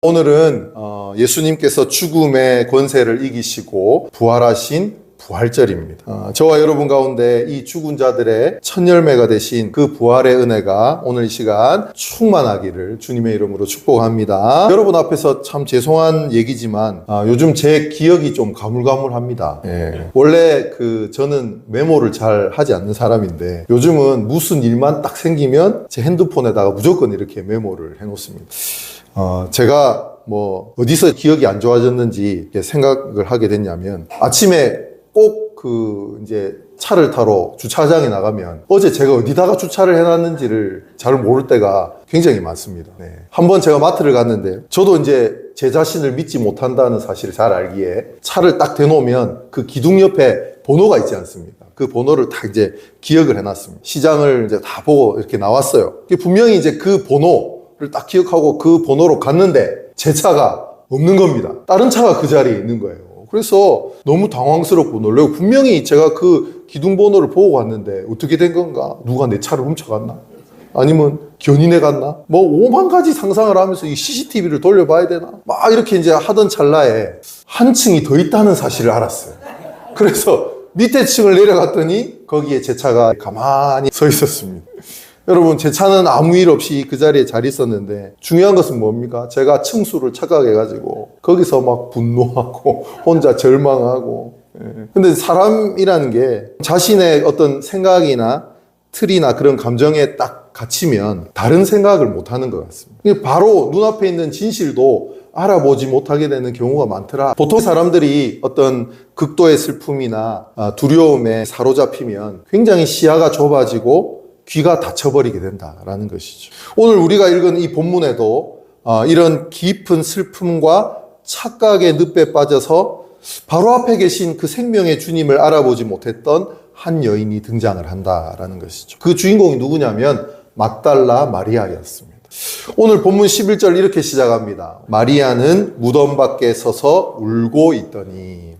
오늘은 예수님께서 죽음의 권세를 이기시고 부활하신 부활절입니다. 저와 여러분 가운데 이 죽은 자들의 첫 열매가 되신 그 부활의 은혜가 오늘 이 시간 충만하기를 주님의 이름으로 축복합니다. 여러분 앞에서 참 죄송한 얘기지만 요즘 제 기억이 좀 가물가물합니다. 원래 저는 메모를 잘 하지 않는 사람인데 요즘은 무슨 일만 딱 생기면 제 핸드폰에다가 무조건 이렇게 메모를 해놓습니다. 제가 어디서 기억이 안 좋아졌는지 생각을 하게 됐냐면, 아침에 꼭 이제 차를 타러 주차장에 나가면 어제 제가 어디다가 주차를 해놨는지를 잘 모를 때가 굉장히 많습니다. 한번 제가 마트를 갔는데, 저도 이제 제 자신을 믿지 못한다는 사실을 잘 알기에 차를 딱 대놓으면 그 기둥 옆에 번호가 있지 않습니까? 그 번호를 다 이제 기억을 해놨습니다. 시장을 이제 다 보고 이렇게 나왔어요. 분명히 이제 그 번호를 딱 기억하고 그 번호로 갔는데 제 차가 없는 겁니다. 다른 차가 그 자리에 있는 거예요. 그래서 너무 당황스럽고 놀라고, 분명히 제가 그 기둥번호를 보고 갔는데 어떻게 된 건가? 누가 내 차를 훔쳐갔나? 아니면 견인해 갔나? 오만 가지 상상을 하면서 이 CCTV를 돌려봐야 되나? 막 이렇게 이제 하던 찰나에 한 층이 더 있다는 사실을 알았어요. 그래서 밑에 층을 내려갔더니 거기에 제 차가 가만히 서 있었습니다. 여러분, 제 차는 아무 일 없이 그 자리에 잘 있었는데, 중요한 것은 뭡니까? 제가 층수를 착각해가지고 거기서 막 분노하고 혼자 절망하고. 근데 사람이라는 게 자신의 어떤 생각이나 틀이나 그런 감정에 딱 갇히면 다른 생각을 못하는 것 같습니다. 바로 눈앞에 있는 진실도 알아보지 못하게 되는 경우가 많더라. 보통 사람들이 어떤 극도의 슬픔이나 두려움에 사로잡히면 굉장히 시야가 좁아지고 귀가 닫혀버리게 된다라는 것이죠. 오늘 우리가 읽은 이 본문에도 이런 깊은 슬픔과 착각의 늪에 빠져서 바로 앞에 계신 그 생명의 주님을 알아보지 못했던 한 여인이 등장을 한다라는 것이죠. 그 주인공이 누구냐면 막달라 마리아였습니다. 오늘 본문 11절 이렇게 시작합니다. 마리아는 무덤 밖에 서서 울고 있더니.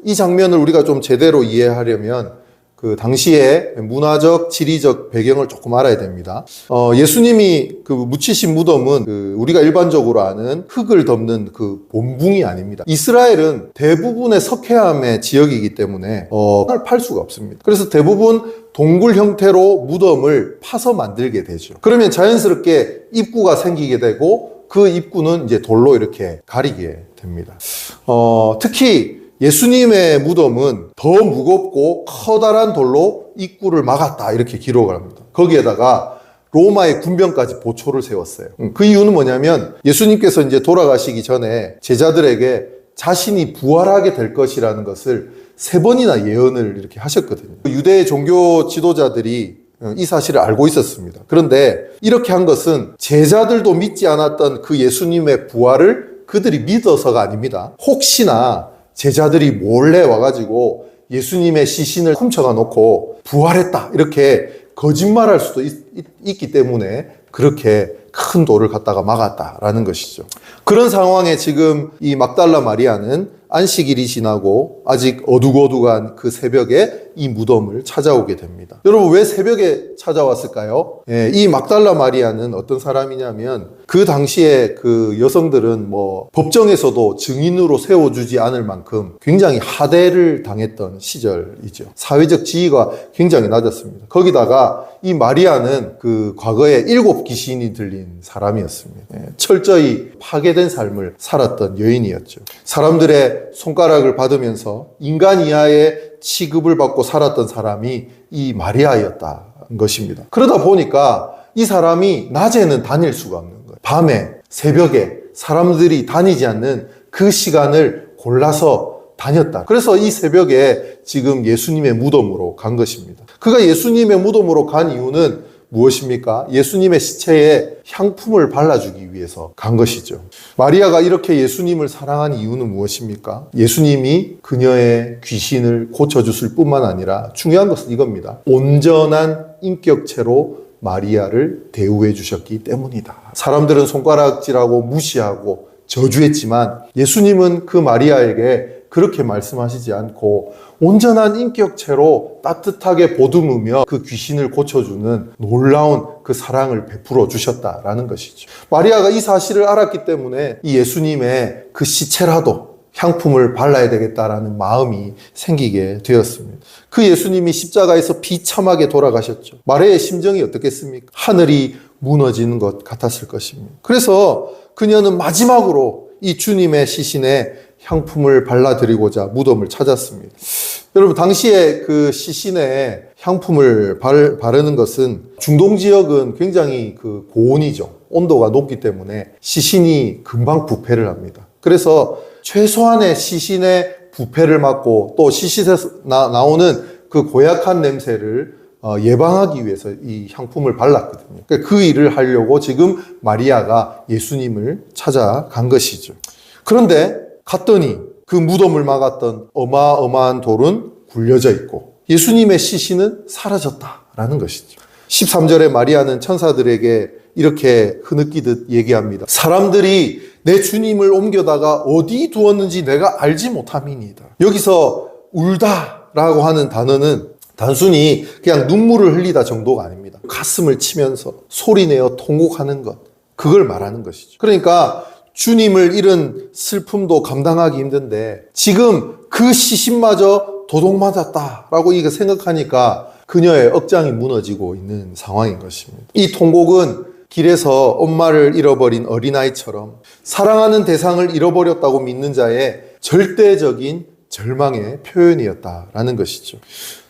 이 장면을 우리가 좀 제대로 이해하려면 그 당시의 문화적, 지리적 배경을 조금 알아야 됩니다. 예수님이 묻히신 무덤은 우리가 일반적으로 아는 흙을 덮는 그 본붕이 아닙니다. 이스라엘은 대부분의 석회암의 지역이기 때문에 팔 수가 없습니다. 그래서 대부분 동굴 형태로 무덤을 파서 만들게 되죠. 그러면 자연스럽게 입구가 생기게 되고 그 입구는 이제 돌로 이렇게 가리게 됩니다. 특히 예수님의 무덤은 더 무겁고 커다란 돌로 입구를 막았다, 이렇게 기록을 합니다. 거기에다가 로마의 군병까지 보초를 세웠어요. 그 이유는 뭐냐면 예수님께서 이제 돌아가시기 전에 제자들에게 자신이 부활하게 될 것이라는 것을 3번이나 예언을 이렇게 하셨거든요. 유대 종교 지도자들이 이 사실을 알고 있었습니다. 그런데 이렇게 한 것은 제자들도 믿지 않았던 그 예수님의 부활을 그들이 믿어서가 아닙니다. 혹시나 제자들이 몰래 와가지고 예수님의 시신을 훔쳐가 놓고 부활했다, 이렇게 거짓말할 수도 있기 때문에 그렇게 큰 돌을 갖다가 막았다라는 것이죠. 그런 상황에 지금 이 막달라 마리아는 안식일이 지나고 아직 어둑어둑한 그 새벽에 이 무덤을 찾아오게 됩니다. 여러분, 왜 새벽에 찾아왔을까요? 이 막달라 마리아는 어떤 사람이냐면, 그 당시에 그 여성들은 법정에서도 증인으로 세워주지 않을 만큼 굉장히 하대를 당했던 시절이죠. 사회적 지위가 굉장히 낮았습니다. 거기다가 이 마리아는 그 과거에 7 귀신이 들린 사람이었습니다. 철저히 파괴된 삶을 살았던 여인이었죠. 사람들의 손가락을 받으면서 인간 이하의 취급을 받고 살았던 사람이 이 마리아였다는 것입니다. 그러다 보니까 이 사람이 낮에는 다닐 수가 없는 거예요. 밤에, 새벽에 사람들이 다니지 않는 그 시간을 골라서 다녔다. 그래서 이 새벽에 지금 예수님의 무덤으로 간 것입니다. 그가 예수님의 무덤으로 간 이유는 무엇입니까? 예수님의 시체에 향품을 발라주기 위해서 간 것이죠. 마리아가 이렇게 예수님을 사랑한 이유는 무엇입니까? 예수님이 그녀의 귀신을 고쳐주실 뿐만 아니라 중요한 것은 이겁니다. 온전한 인격체로 마리아를 대우해 주셨기 때문이다. 사람들은 손가락질하고 무시하고 저주했지만 예수님은 그 마리아에게 그렇게 말씀하시지 않고 온전한 인격체로 따뜻하게 보듬으며 그 귀신을 고쳐주는 놀라운 그 사랑을 베풀어 주셨다라는 것이죠. 마리아가 이 사실을 알았기 때문에 이 예수님의 그 시체라도 향품을 발라야 되겠다라는 마음이 생기게 되었습니다. 그 예수님이 십자가에서 비참하게 돌아가셨죠. 마리아의 심정이 어떻겠습니까? 하늘이 무너지는 것 같았을 것입니다. 그래서 그녀는 마지막으로 이 주님의 시신에 향품을 발라드리고자 무덤을 찾았습니다. 여러분, 당시에 그 시신에 향품을 바르는 것은 중동 지역은 굉장히 그 고온이죠. 온도가 높기 때문에 시신이 금방 부패를 합니다. 그래서 최소한의 시신의 부패를 막고 또 시신에서 나오는 그 고약한 냄새를 예방하기 위해서 이 향품을 발랐거든요. 그 일을 하려고 지금 마리아가 예수님을 찾아간 것이죠. 그런데 갔더니 그 무덤을 막았던 어마어마한 돌은 굴려져 있고 예수님의 시신은 사라졌다라는 것이죠. 13절에 마리아는 천사들에게 이렇게 흐느끼듯 얘기합니다. 사람들이 내 주님을 옮겨다가 어디 두었는지 내가 알지 못함이니이다. 여기서 울다라고 하는 단어는 단순히 그냥 눈물을 흘리다 정도가 아닙니다. 가슴을 치면서 소리내어 통곡하는 것, 그걸 말하는 것이죠. 그러니까 주님을 잃은 슬픔도 감당하기 힘든데 지금 그 시신마저 도둑맞았다라고 이거 생각하니까 그녀의 억장이 무너지고 있는 상황인 것입니다. 이 통곡은 길에서 엄마를 잃어버린 어린아이처럼 사랑하는 대상을 잃어버렸다고 믿는 자의 절대적인 절망의 표현이었다라는 것이죠.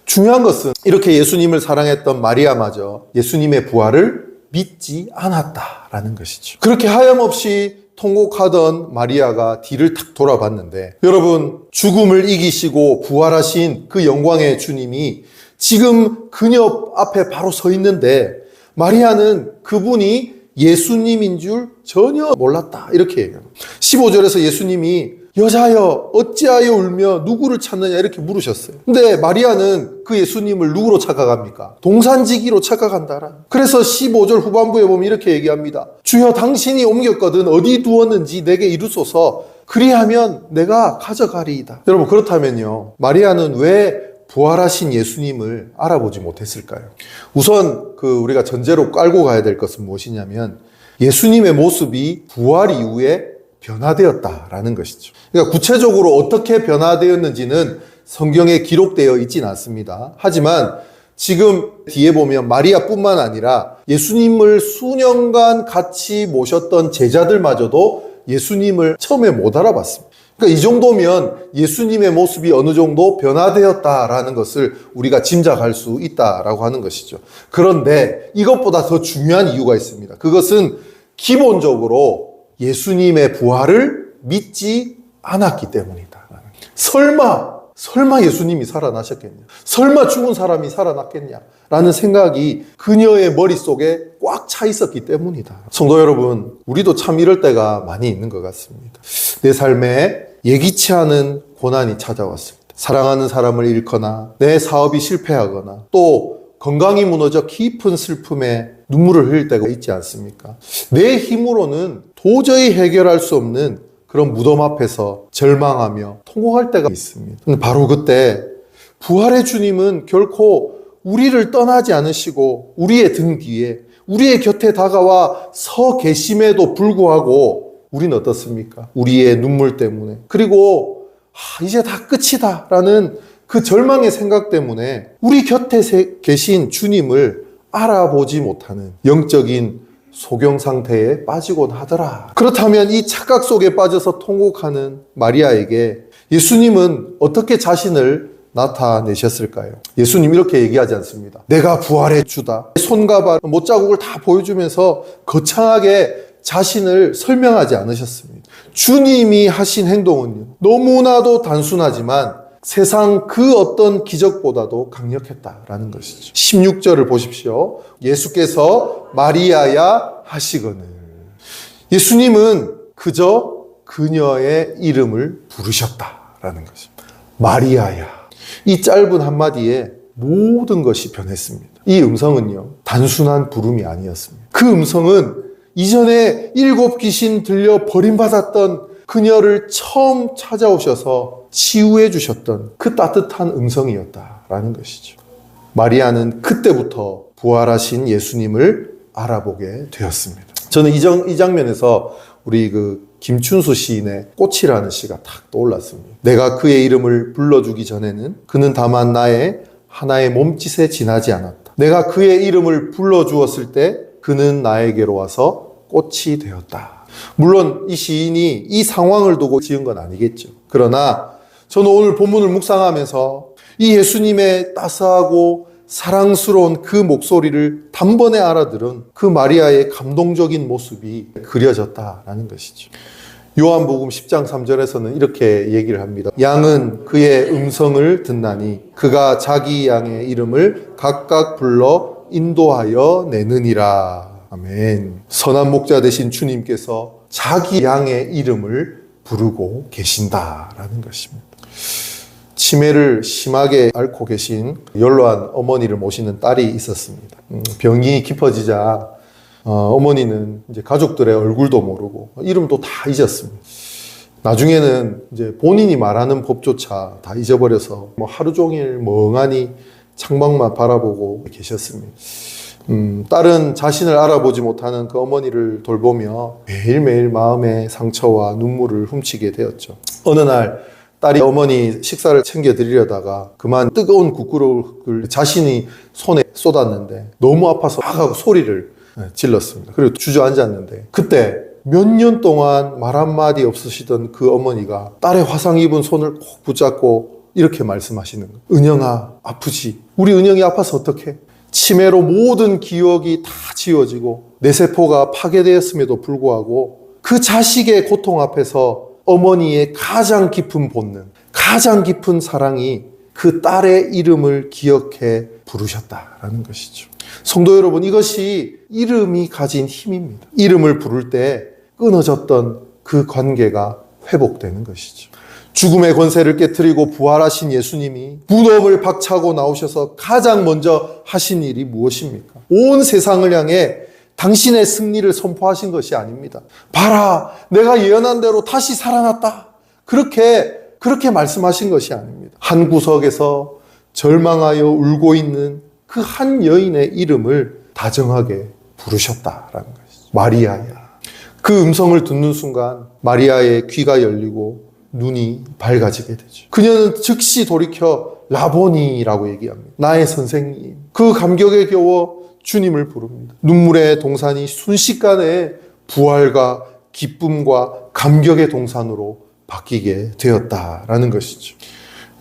중요한 것은 이렇게 예수님을 사랑했던 마리아마저 예수님의 부활을 믿지 않았다라는 것이죠. 그렇게 하염없이 통곡하던 마리아가 뒤를 탁 돌아봤는데, 여러분, 죽음을 이기시고 부활하신 그 영광의 주님이 지금 그녀 앞에 바로 서 있는데 마리아는 그분이 예수님인 줄 전혀 몰랐다, 이렇게 얘기합니다. 15절에서 예수님이 여자여 어찌하여 울며 누구를 찾느냐 이렇게 물으셨어요. 근데 마리아는 그 예수님을 누구로 착각합니까? 동산지기로 착각한다라. 그래서 15절 후반부에 보면 이렇게 얘기합니다. 주여 당신이 옮겼거든 어디 두었는지 내게 이루소서. 그리하면 내가 가져가리이다. 여러분, 그렇다면요, 마리아는 왜 부활하신 예수님을 알아보지 못했을까요? 우선 우리가 전제로 깔고 가야 될 것은 무엇이냐면 예수님의 모습이 부활 이후에 변화되었다라는 것이죠. 그러니까 구체적으로 어떻게 변화되었는지는 성경에 기록되어 있지는 않습니다. 하지만 지금 뒤에 보면 마리아뿐만 아니라 예수님을 수년간 같이 모셨던 제자들마저도 예수님을 처음에 못 알아봤습니다. 그러니까 이 정도면 예수님의 모습이 어느 정도 변화되었다라는 것을 우리가 짐작할 수 있다라고 하는 것이죠. 그런데 이것보다 더 중요한 이유가 있습니다. 그것은 기본적으로 예수님의 부활을 믿지 않았기 때문이다. 설마 예수님이 살아나셨겠냐? 설마 죽은 사람이 살아났겠냐? 라는 생각이 그녀의 머릿속에 꽉 차 있었기 때문이다. 성도 여러분, 우리도 참 이럴 때가 많이 있는 것 같습니다. 내 삶에 예기치 않은 고난이 찾아왔습니다. 사랑하는 사람을 잃거나 내 사업이 실패하거나 또 건강이 무너져 깊은 슬픔에 눈물을 흘릴 때가 있지 않습니까? 내 힘으로는 도저히 해결할 수 없는 그런 무덤 앞에서 절망하며 통곡할 때가 있습니다. 바로 그때 부활의 주님은 결코 우리를 떠나지 않으시고 우리의 등 뒤에 우리의 곁에 다가와 서 계심에도 불구하고 우리는 어떻습니까? 우리의 눈물 때문에, 그리고 이제 다 끝이다 라는 그 절망의 생각 때문에 우리 곁에 계신 주님을 알아보지 못하는 영적인 소경 상태에 빠지곤 하더라. 그렇다면 이 착각 속에 빠져서 통곡하는 마리아에게 예수님은 어떻게 자신을 나타내셨을까요? 예수님 이렇게 얘기하지 않습니다. 내가 부활의 주다. 손과 발, 못자국을 다 보여주면서 거창하게 자신을 설명하지 않으셨습니다. 주님이 하신 행동은요, 너무나도 단순하지만 세상 그 어떤 기적보다도 강력했다라는 것이죠. 16절을 보십시오. 예수께서 마리아야 하시거늘. 예수님은 그저 그녀의 이름을 부르셨다라는 것입니다. 마리아야. 이 짧은 한마디에 모든 것이 변했습니다. 이 음성은요, 단순한 부름이 아니었습니다. 그 음성은 이전에 7 귀신 들려 버림받았던 그녀를 처음 찾아오셔서 치유해 주셨던 그 따뜻한 음성이었다라는 것이죠. 마리아는 그때부터 부활하신 예수님을 알아보게 되었습니다. 저는 이 장면에서 우리 김춘수 시인의 꽃이라는 시가 탁 떠올랐습니다. 내가 그의 이름을 불러주기 전에는 그는 다만 나의 하나의 몸짓에 지나지 않았다. 내가 그의 이름을 불러주었을 때 그는 나에게로 와서 꽃이 되었다. 물론 이 시인이 이 상황을 두고 지은 건 아니겠죠. 그러나 저는 오늘 본문을 묵상하면서 이 예수님의 따스하고 사랑스러운 그 목소리를 단번에 알아들은 그 마리아의 감동적인 모습이 그려졌다라는 것이죠. 요한복음 10장 3절에서는 이렇게 얘기를 합니다. 양은 그의 음성을 듣나니 그가 자기 양의 이름을 각각 불러 인도하여 내느니라. 아멘. 선한 목자 되신 주님께서 자기 양의 이름을 부르고 계신다라는 것입니다. 치매를 심하게 앓고 계신 연로한 어머니를 모시는 딸이 있었습니다. 병이 깊어지자 어머니는 이제 가족들의 얼굴도 모르고 이름도 다 잊었습니다. 나중에는 이제 본인이 말하는 법조차 다 잊어버려서 하루 종일 멍하니 창밖만 바라보고 계셨습니다. 딸은 자신을 알아보지 못하는 그 어머니를 돌보며 매일매일 마음의 상처와 눈물을 훔치게 되었죠. 어느 날 딸이 어머니 식사를 챙겨드리려다가 그만 뜨거운 국그릇을 자신이 손에 쏟았는데 너무 아파서 하고 소리를 질렀습니다. 그리고 주저앉았는데 그때 몇 년 동안 말 한마디 없으시던 그 어머니가 딸의 화상 입은 손을 꼭 붙잡고 이렇게 말씀하시는 거예요. 은영아, 아프지? 우리 은영이 아파서 어떡해? 치매로 모든 기억이 다 지워지고 뇌세포가 파괴되었음에도 불구하고 그 자식의 고통 앞에서 어머니의 가장 깊은 본능, 가장 깊은 사랑이 그 딸의 이름을 기억해 부르셨다라는 것이죠. 성도 여러분, 이것이 이름이 가진 힘입니다. 이름을 부를 때 끊어졌던 그 관계가 회복되는 것이죠. 죽음의 권세를 깨트리고 부활하신 예수님이 무덤을 박차고 나오셔서 가장 먼저 하신 일이 무엇입니까? 온 세상을 향해 당신의 승리를 선포하신 것이 아닙니다. 봐라, 내가 예언한 대로 다시 살아났다. 그렇게 말씀하신 것이 아닙니다. 한 구석에서 절망하여 울고 있는 그 한 여인의 이름을 다정하게 부르셨다라는 것이죠. 마리아야. 그 음성을 듣는 순간 마리아의 귀가 열리고 눈이 밝아지게 되죠. 그녀는 즉시 돌이켜 라보니라고 얘기합니다. 나의 선생님. 그 감격에 겨워 주님을 부릅니다. 눈물의 동산이 순식간에 부활과 기쁨과 감격의 동산으로 바뀌게 되었다라는 것이죠.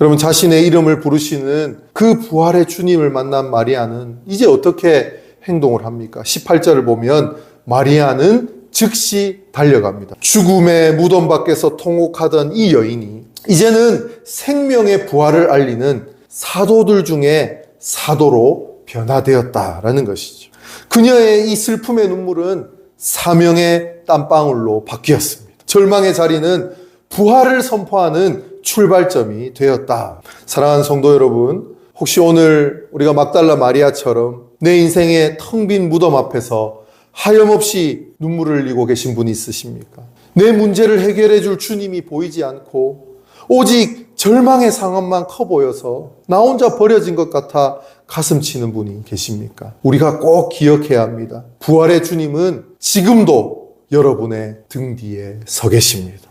여러분, 자신의 이름을 부르시는 그 부활의 주님을 만난 마리아는 이제 어떻게 행동을 합니까? 18절을 보면 마리아는 즉시 달려갑니다. 죽음의 무덤 밖에서 통곡하던 이 여인이 이제는 생명의 부활을 알리는 사도들 중에 사도로 변화되었다라는 것이죠. 그녀의 이 슬픔의 눈물은 사명의 땀방울로 바뀌었습니다. 절망의 자리는 부활을 선포하는 출발점이 되었다. 사랑하는 성도 여러분, 혹시 오늘 우리가 막달라 마리아처럼 내 인생의 텅 빈 무덤 앞에서 하염없이 눈물을 흘리고 계신 분이 있으십니까? 내 문제를 해결해 줄 주님이 보이지 않고 오직 절망의 상황만 커 보여서 나 혼자 버려진 것 같아 가슴 치는 분이 계십니까? 우리가 꼭 기억해야 합니다. 부활의 주님은 지금도 여러분의 등 뒤에 서 계십니다.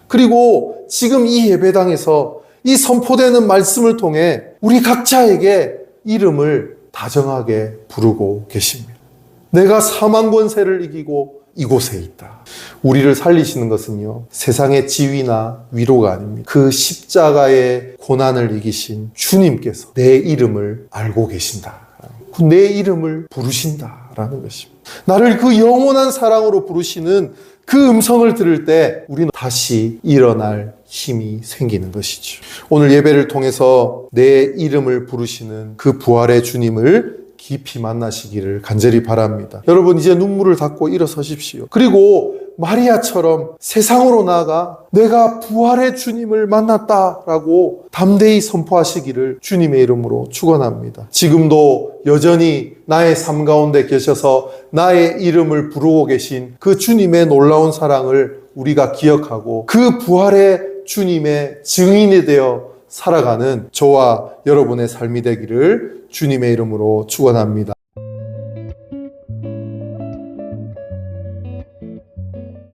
그리고 지금 이 예배당에서 이 선포되는 말씀을 통해 우리 각자에게 이름을 다정하게 부르고 계십니다. 내가 사망 권세를 이기고 이곳에 있다. 우리를 살리시는 것은요, 세상의 지위나 위로가 아닙니다. 그 십자가의 고난을 이기신 주님께서 내 이름을 알고 계신다. 내 이름을 부르신다라는 것입니다. 나를 그 영원한 사랑으로 부르시는 그 음성을 들을 때 우리는 다시 일어날 힘이 생기는 것이죠. 오늘 예배를 통해서 내 이름을 부르시는 그 부활의 주님을 깊이 만나시기를 간절히 바랍니다. 여러분, 이제 눈물을 닦고 일어서십시오. 그리고 마리아처럼 세상으로 나아가 내가 부활의 주님을 만났다라고 담대히 선포하시기를 주님의 이름으로 축원합니다. 지금도 여전히 나의 삶 가운데 계셔서 나의 이름을 부르고 계신 그 주님의 놀라운 사랑을 우리가 기억하고 그 부활의 주님의 증인이 되어 살아가는 저와 여러분의 삶이 되기를 주님의 이름으로 축원합니다.